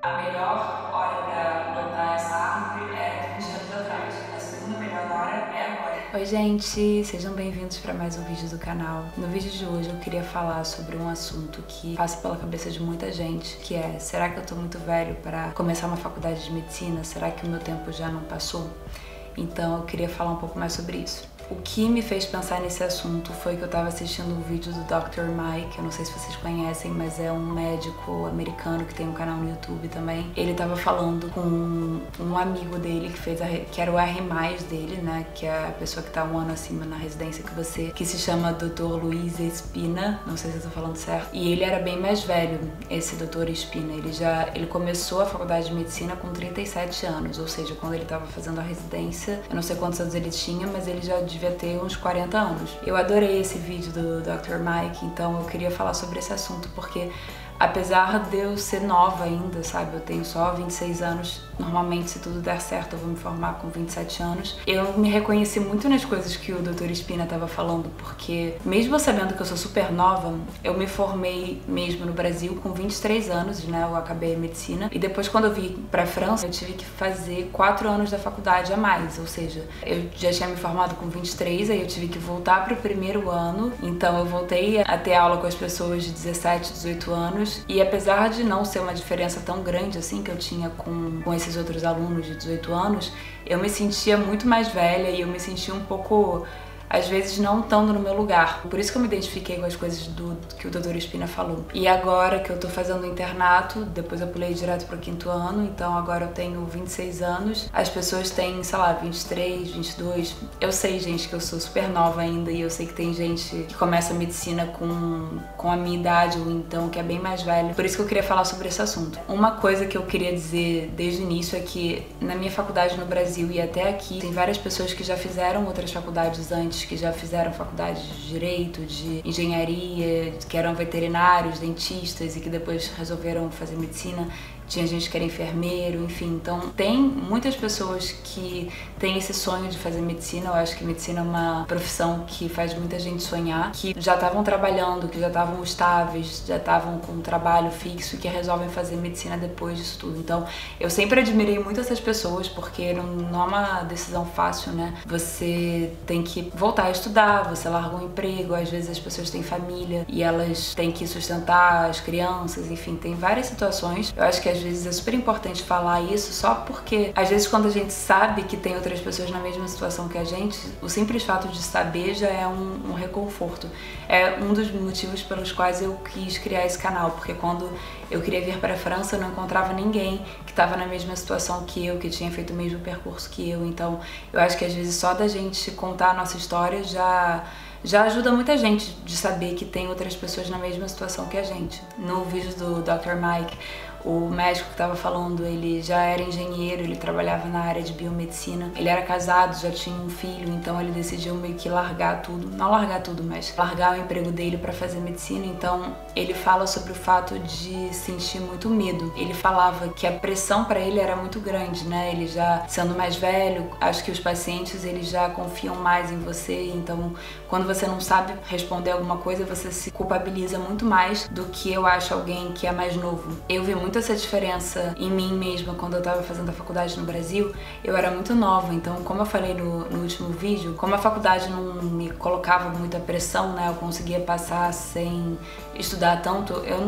A melhor hora para plantar essa árvore é 20 anos atrás. A segunda melhor hora é agora. Oi gente, sejam bem-vindos para mais um vídeo do canal. No vídeo de hoje eu queria falar sobre um assunto que passa pela cabeça de muita gente, que é: será que eu tô muito velho para começar uma faculdade de medicina? Será que o meu tempo já não passou? Então eu queria falar um pouco mais sobre isso. O que me fez pensar nesse assunto foi que eu estava assistindo um vídeo do Dr. Mike, eu não sei se vocês conhecem, mas é um médico americano que tem um canal no YouTube também. Ele estava falando com um amigo dele que era o R+ dele, né, que é a pessoa que está um ano acima na residência que se chama Dr. Luiz Espina, não sei se eu tô falando certo. E ele era bem mais velho, esse Dr. Espina. Ele começou a faculdade de medicina com 37 anos, ou seja, quando ele estava fazendo a residência, eu não sei quantos anos ele tinha, mas ele já devia ter uns 40 anos. Eu adorei esse vídeo do Dr. Mike, então eu queria falar sobre esse assunto, porque apesar de eu ser nova ainda, sabe, eu tenho só 26 anos, normalmente se tudo der certo eu vou me formar com 27 anos, eu me reconheci muito nas coisas que o Dr. Espina estava falando, porque mesmo sabendo que eu sou super nova, eu me formei mesmo no Brasil com 23 anos, né, eu acabei a medicina, e depois quando eu vim pra França, eu tive que fazer 4 anos da faculdade a mais, ou seja, eu já tinha me formado com 23, aí eu tive que voltar pro primeiro ano, então eu voltei a ter aula com as pessoas de 17, 18 anos, e apesar de não ser uma diferença tão grande assim que eu tinha com esses outros alunos de 18 anos, eu me sentia muito mais velha e eu me sentia um pouco, às vezes, não estando no meu lugar. Por isso que eu me identifiquei com as coisas que o Dr. Espina falou. E agora que eu tô fazendo o internato, depois eu pulei direto pro 5º ano, então agora eu tenho 26 anos. As pessoas têm, sei lá, 23, 22. Eu sei, gente, que eu sou super nova ainda e eu sei que tem gente que começa a medicina com a minha idade ou então que é bem mais velho. Por isso que eu queria falar sobre esse assunto. Uma coisa que eu queria dizer desde o início é que na minha faculdade no Brasil e até aqui, tem várias pessoas que já fizeram outras faculdades antes, que já fizeram faculdade de direito, de engenharia, que eram veterinários, dentistas e que depois resolveram fazer medicina. Tinha gente que era enfermeiro, enfim. Então tem muitas pessoas que têm esse sonho de fazer medicina. Eu acho que medicina é uma profissão que faz muita gente sonhar, que já estavam trabalhando, que já estavam estáveis, já estavam com um trabalho fixo e que resolvem fazer medicina depois disso tudo. Então eu sempre admirei muito essas pessoas, porque não é uma decisão fácil, né? Você tem que voltar a estudar, você larga um emprego, às vezes as pessoas têm família e elas têm que sustentar as crianças, enfim, tem várias situações. Eu acho que às vezes é super importante falar isso só porque às vezes quando a gente sabe que tem outras pessoas na mesma situação que a gente, o simples fato de saber já é um reconforto. É um dos motivos pelos quais eu quis criar esse canal, porque quando eu queria vir para a França eu não encontrava ninguém que estava na mesma situação que eu, que tinha feito o mesmo percurso que eu. Então eu acho que às vezes só da gente contar a nossa história já ajuda muita gente de saber que tem outras pessoas na mesma situação que a gente. No vídeo do Dr. Mike, o médico que estava falando, ele já era engenheiro, ele trabalhava na área de biomedicina, ele era casado, já tinha um filho, então ele decidiu meio que largar tudo, não largar tudo, mas largar o emprego dele para fazer medicina. Então ele fala sobre o fato de sentir muito medo. Ele falava que a pressão para ele era muito grande, né? Ele já sendo mais velho, acho que os pacientes eles já confiam mais em você, então quando você não sabe responder alguma coisa, você se culpabiliza muito mais do que eu acho alguém que é mais novo. Eu vi muito essa diferença em mim mesma quando eu tava fazendo a faculdade no Brasil. Eu era muito nova, então como eu falei no último vídeo, como a faculdade não me colocava muita pressão, né, eu conseguia passar sem estudar tanto, eu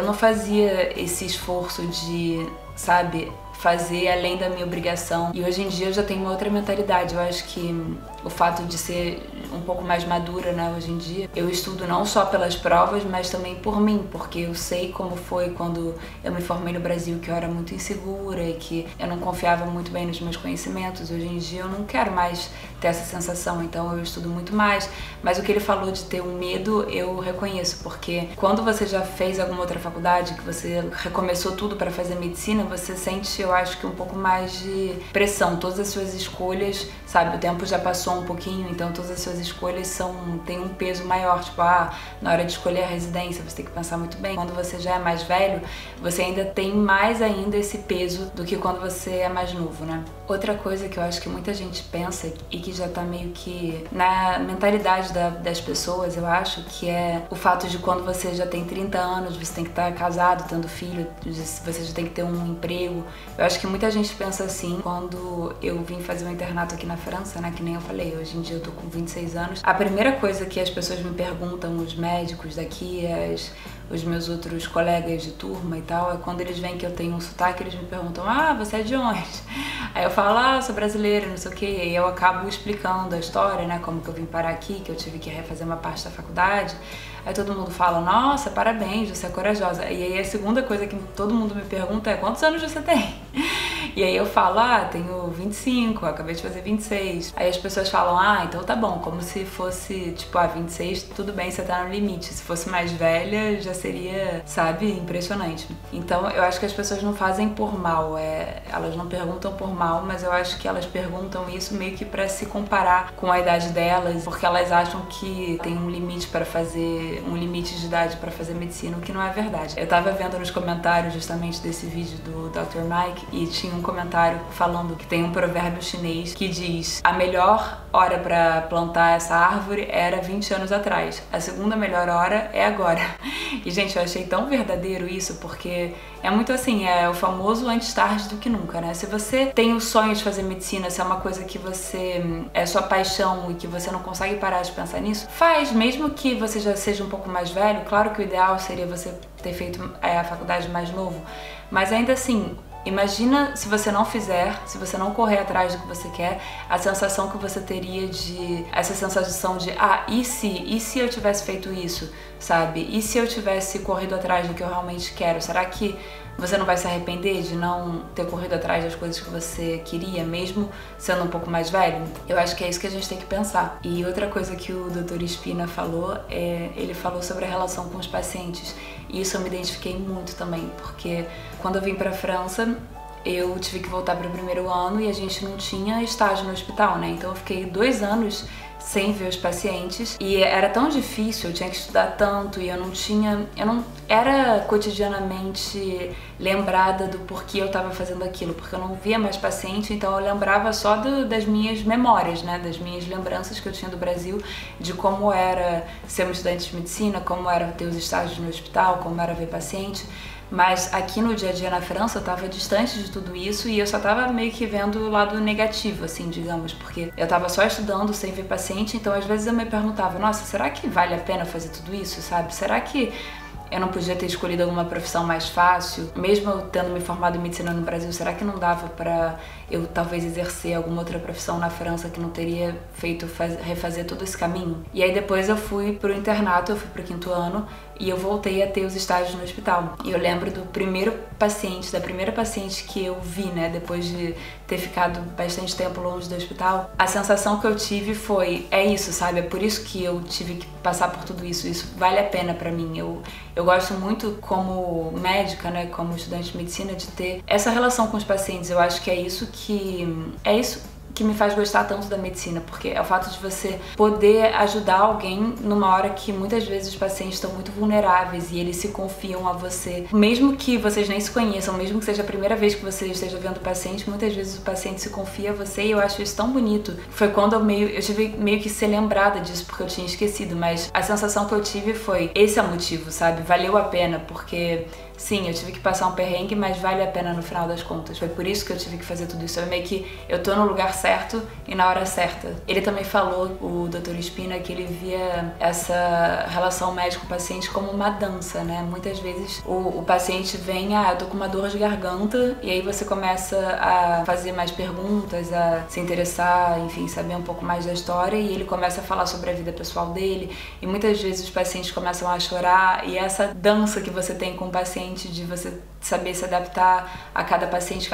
não fazia esse esforço de, sabe, fazer além da minha obrigação. E hoje em dia eu já tenho uma outra mentalidade. Eu acho que o fato de ser um pouco mais madura, né, hoje em dia, eu estudo não só pelas provas, mas também por mim, porque eu sei como foi quando eu me formei no Brasil, que eu era muito insegura e que eu não confiava muito bem nos meus conhecimentos. Hoje em dia eu não quero mais ter essa sensação, então eu estudo muito mais. Mas o que ele falou de ter um medo, eu reconheço, porque quando você já fez alguma outra faculdade, que você recomeçou tudo para fazer medicina, você sente, eu acho que um pouco mais de pressão. Todas as suas escolhas, sabe, sabe? O tempo já passou um pouquinho, então todas as suas escolhas têm um peso maior, tipo, na hora de escolher a residência você tem que pensar muito bem. Quando você já é mais velho, você ainda tem mais ainda esse peso do que quando você é mais novo, né? Outra coisa que eu acho que muita gente pensa e que já tá meio que na mentalidade das pessoas, eu acho, que é o fato de quando você já tem 30 anos, você tem que estar casado, tendo filho, você já tem que ter um emprego. Eu acho que muita gente pensa assim. Quando eu vim fazer um internato aqui na França, né, que nem eu falei, hoje em dia eu tô com 26 anos, a primeira coisa que as pessoas me perguntam, os médicos daqui, os meus outros colegas de turma e tal, é quando eles veem que eu tenho um sotaque, eles me perguntam, você é de onde? Aí eu falo, sou brasileira, não sei o que, e aí eu acabo explicando a história, né, como que eu vim parar aqui, que eu tive que refazer uma parte da faculdade. Aí todo mundo fala, nossa, parabéns, você é corajosa. E aí a segunda coisa que todo mundo me pergunta é, quantos anos você tem? E aí eu falo, tenho 25, acabei de fazer 26. Aí as pessoas falam, então tá bom, como se fosse, tipo, 26, tudo bem, você tá no limite. Se fosse mais velha, já seria, sabe, impressionante. Então eu acho que as pessoas não fazem por mal, elas não perguntam por mal, mas eu acho que elas perguntam isso meio que pra se comparar com a idade delas, porque elas acham que tem um limite pra fazer, um limite de idade pra fazer medicina, o que não é verdade. Eu tava vendo nos comentários justamente desse vídeo do Dr. Mike e tinha um comentário falando que tem um provérbio chinês que diz: a melhor hora pra plantar essa árvore era 20 anos atrás, a segunda melhor hora é agora. E gente, eu achei tão verdadeiro isso, porque é muito assim, é o famoso antes tarde do que nunca, né? Se você tem o sonho de fazer medicina, se é uma coisa que você é sua paixão e que você não consegue parar de pensar nisso, faz, mesmo que você já seja um pouco mais velho. Claro que o ideal seria você ter feito a faculdade mais novo, mas ainda assim, imagina se você não fizer, se você não correr atrás do que você quer, a sensação que você teria essa sensação de, e se eu tivesse feito isso, sabe? E se eu tivesse corrido atrás do que eu realmente quero? Será que você não vai se arrepender de não ter corrido atrás das coisas que você queria, mesmo sendo um pouco mais velho? Eu acho que é isso que a gente tem que pensar. E outra coisa que o Dr. Espina falou, ele falou sobre a relação com os pacientes. E isso eu me identifiquei muito também, porque quando eu vim pra França, eu tive que voltar pro primeiro ano e a gente não tinha estágio no hospital, né? Então eu fiquei 2 anos sem ver os pacientes e era tão difícil, eu tinha que estudar tanto e eu não era cotidianamente lembrada do porquê eu estava fazendo aquilo, porque eu não via mais paciente, então eu lembrava só das minhas memórias, né, das minhas lembranças que eu tinha do Brasil, de como era ser uma estudante de medicina, como era ter os estágios no hospital, como era ver paciente. Mas aqui no dia a dia na França eu tava distante de tudo isso e eu só tava meio que vendo o lado negativo, assim, digamos, porque eu tava só estudando sem ver paciente, então às vezes eu me perguntava, nossa, será que vale a pena fazer tudo isso, sabe? Será que eu não podia ter escolhido alguma profissão mais fácil? Mesmo eu tendo me formado em medicina no Brasil, será que não dava pra eu talvez exercer alguma outra profissão na França que não teria feito refazer todo esse caminho? E aí depois eu fui pro internato, eu fui pro 5º ano e eu voltei a ter os estágios no hospital. E eu lembro da primeira paciente que eu vi, né, depois de ter ficado bastante tempo longe do hospital. A sensação que eu tive foi, isso, sabe? É por isso que eu tive que passar por tudo isso. Isso vale a pena pra mim. Eu gosto muito como médica, né, como estudante de medicina, de ter essa relação com os pacientes. Eu acho que é isso que me faz gostar tanto da medicina, porque é o fato de você poder ajudar alguém numa hora que muitas vezes os pacientes estão muito vulneráveis e eles se confiam a você. Mesmo que vocês nem se conheçam, mesmo que seja a primeira vez que você esteja vendo o paciente, muitas vezes o paciente se confia a você e eu acho isso tão bonito. Foi quando eu tive meio que ser lembrada disso, porque eu tinha esquecido, mas a sensação que eu tive foi, esse é o motivo, sabe? Valeu a pena, porque sim, eu tive que passar um perrengue, mas vale a pena no final das contas. Foi por isso que eu tive que fazer tudo isso. Eu tô no lugar certo e na hora certa. Ele também falou, o Dr. Espina, que ele via essa relação médico-paciente como uma dança, né? Muitas vezes o paciente vem, eu tô com uma dor de garganta, e aí você começa a fazer mais perguntas, a se interessar, enfim, saber um pouco mais da história, e ele começa a falar sobre a vida pessoal dele, e muitas vezes os pacientes começam a chorar, e essa dança que você tem com o paciente de você saber se adaptar a cada paciente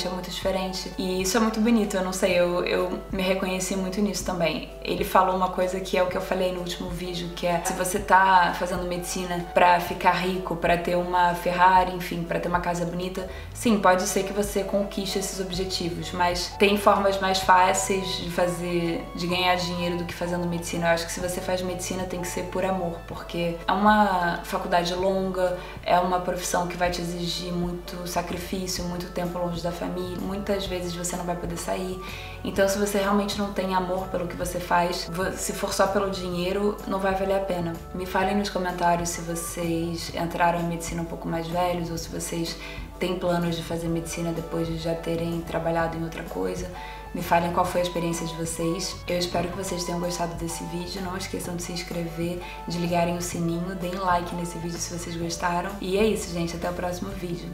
é muito diferente. E isso é muito bonito, eu não sei, eu me reconheci muito nisso também. Ele falou uma coisa que é o que eu falei no último vídeo, que é: se você tá fazendo medicina pra ficar rico, pra ter uma Ferrari, enfim, pra ter uma casa bonita, sim, pode ser que você conquiste esses objetivos, mas tem formas mais fáceis de ganhar dinheiro do que fazendo medicina. Eu acho que se você faz medicina tem que ser por amor, porque é uma faculdade longa, é uma profissão que vai te exigir muito sacrifício, muito tempo longe da família, muitas vezes você não vai poder sair. Então, se você realmente não tem amor pelo que você faz, se for só pelo dinheiro, não vai valer a pena. Me falem nos comentários se vocês entraram em medicina um pouco mais velhos ou se vocês têm planos de fazer medicina depois de já terem trabalhado em outra coisa. Me falem qual foi a experiência de vocês. Eu espero que vocês tenham gostado desse vídeo. Não esqueçam de se inscrever, de ligarem o sininho, deem like nesse vídeo se vocês gostaram. E é isso, gente. Até o próximo vídeo.